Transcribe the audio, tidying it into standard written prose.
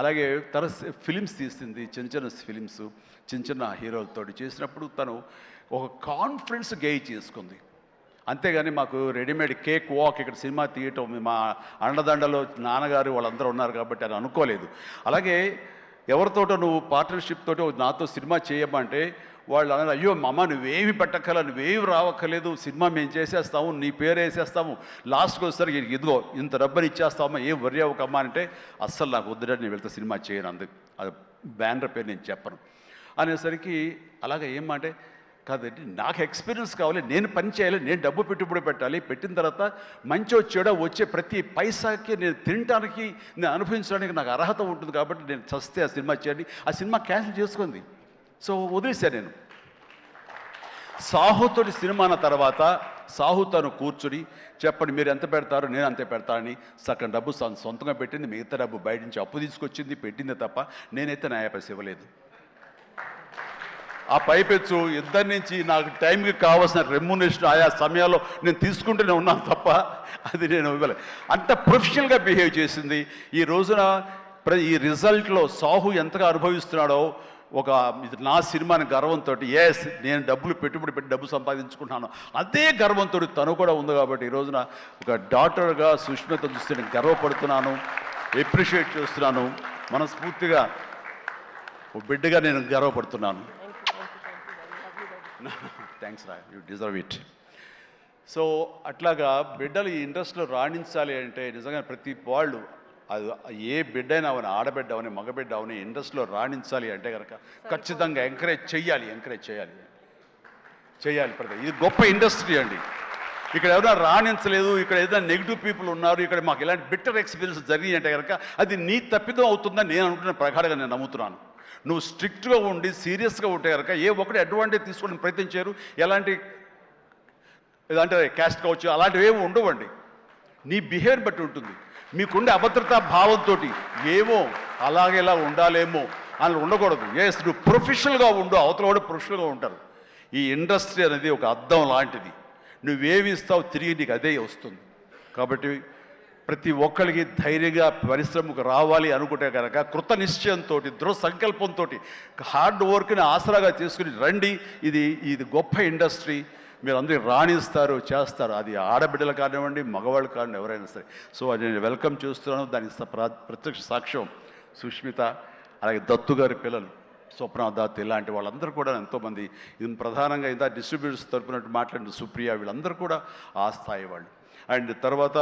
అలాగే ఫిలిమ్స్ తీసింది, చిన్న చిన్న ఫిలిమ్స్ చిన్న చిన్న హీరోలతో చేసినప్పుడు తను ఒక కాన్ఫిడెన్స్ గెయిన్ చేసుకుంది. అంతేగాని మాకు రెడీమేడ్ కేక్ వాక్ ఇక్కడ సినిమా తీయటం మా అండదండలో నాన్నగారు వాళ్ళందరూ ఉన్నారు కాబట్టి అని అనుకోలేదు. అలాగే ఎవరితోటో నువ్వు పార్ట్నర్షిప్ తోటి నాతో సినిమా చేయమంటే వాళ్ళు అన్నారు, అయ్యో అమ్మ నువ్వేమి పెట్టక్కల, నువ్వేమి రావక్కర్లేదు, సినిమా మేము చేసేస్తాము, నీ పేరు వేసేస్తాము, లాస్ట్కి వచ్చేసరికి ఇదిగో ఇంత డబ్బుని ఇచ్చేస్తామా, ఏం వర్రీ అవ్వకమ్మా అంటే అస్సలు నాకు వద్దుడని నేను వెళ్తే సినిమా చేయను, అందుకు అది బ్యానర్ పేరు నేను చెప్పను అనేసరికి అలాగే ఏమంటే కాదండి నాకు ఎక్స్పీరియన్స్ కావాలి, నేను పని చేయాలి, నేను డబ్బు పెట్టుబడి పెట్టాలి, పెట్టిన తర్వాత మంచి చెడో వచ్చే ప్రతి పైసాకి నేను తినడానికి నేను అనుభవించడానికి నాకు అర్హత ఉంటుంది కాబట్టి నేను చస్తే ఆ సినిమా చేయండి. ఆ సినిమా క్యాన్సిల్ చేసుకుంది. సో వదిలేశాను నేను. సాహుతోటి సినిమా అన్న తర్వాత సాహు తను కూర్చుని చెప్పండి మీరు ఎంత పెడతారో నేను అంతే పెడతానని సగం డబ్బు సొంతంగా పెట్టింది, మిగతా డబ్బు బయట నుంచి అప్పు తీసుకొచ్చింది పెట్టిందే తప్ప నేనైతే నా పైసలు ఇవ్వలేదు. ఆ పైపెచ్చు ఇద్దరి నుంచి నాకు టైంకి కావాల్సిన రెమ్యునరేషన్ ఆయా సమయాల్లో నేను తీసుకుంటూనే ఉన్నాను తప్ప అది నేను ఇవ్వలేదు. అంత ప్రొఫెషనల్గా బిహేవ్ చేసింది. ఈ రోజున ఈ రిజల్ట్లో సాహు ఎంతగా అనుభవిస్తున్నాడో ఒక నా సినిమాని గర్వంతో ఎస్ నేను డబ్బులు పెట్టుబడి పెట్టి డబ్బు సంపాదించుకుంటున్నాను అదే గర్వంతో తను కూడా ఉంది. కాబట్టి ఈ రోజున ఒక డాక్టర్గా సుష్మిత చూస్తే నేను గర్వపడుతున్నాను, ఎప్రిషియేట్ చేస్తున్నాను, మనస్ఫూర్తిగా ఒక బిడ్డగా నేను గర్వపడుతున్నాను. థ్యాంక్స్ రా, యూ డిజర్వ్ ఇట్. సో అట్లాగా బిడ్డలు ఈ ఇండస్ట్రీలో రాణించాలి అంటే నిజంగా ప్రతి వాళ్ళు అది ఏ బిడ్డ అయినా అవని, ఆడబిడ్డ అవని, మగబిడ్డ అవని ఇండస్ట్రీలో రాణించాలి అంటే కనుక ఖచ్చితంగా ఎంకరేజ్ చేయాలి ఇది గొప్ప ఇండస్ట్రీ అండి. ఇక్కడ ఎవరైనా రాణించలేదు, ఇక్కడ ఏదైనా నెగిటివ్ పీపుల్ ఉన్నారు, ఇక్కడ మాకు ఇలాంటి బిట్టర్ ఎక్స్పీరియన్స్ జరిగినాయి అంటే కనుక అది నీ తప్పిదం అవుతుందని నేను అనుకున్న ప్రగాఢంగా నేను నమ్ముతున్నాను. నువ్వు స్ట్రిక్ట్గా ఉండి సీరియస్గా ఉంటే కనుక ఏ ఒక్కటి అడ్వాంటేజ్ తీసుకోవడానికి ప్రయత్నించారు, ఎలాంటి ఏదంటే క్యాస్ట్ కావచ్చు అలాంటివి ఏమి ఉండవండి. నీ బిహేవియర్ బట్టి ఉంటుంది. మీకుండే అభద్రతా భావంతో ఏమో అలాగేలా ఉండాలేమో అని ఉండకూడదు. ఎస్ నువ్వు ప్రొఫెషనల్గా ఉండు, అవతల కూడా ప్రొఫెషనల్గా ఉంటారు. ఈ ఇండస్ట్రీ అనేది ఒక అద్దం లాంటిది, నువ్వేమి ఇస్తావు తిరిగి నీకు అదే వస్తుంది. కాబట్టి ప్రతి ఒక్కరికి ధైర్యంగా పరిశ్రమకు రావాలి అనుకుంటే కనుక కృత నిశ్చయంతో దృఢ సంకల్పంతో హార్డ్ వర్క్ని ఆసరాగా తీసుకుని రండి. ఇది గొప్ప ఇండస్ట్రీ, మీరు అందరూ రాణిస్తారు, చేస్తారు. అది ఆడబిడ్డలు కానివ్వండి, మగవాళ్ళు కానివ్వండి, ఎవరైనా సరే. సో అది నేను వెల్కమ్ చేస్తున్నాను. దానికి ప్రత్యక్ష సాక్ష్యం సుష్మిత, అలాగే దత్తు గారి పిల్లలు స్వప్న దత్, ఇలాంటి వాళ్ళందరూ కూడా ఎంతోమంది, ఇది ప్రధానంగా ఇంత డిస్ట్రిబ్యూటర్స్ తరపునట్టు మాట్లాడిన సుప్రియ, వీళ్ళందరూ కూడా ఆ స్థాయి వాళ్ళు. అండ్ తర్వాత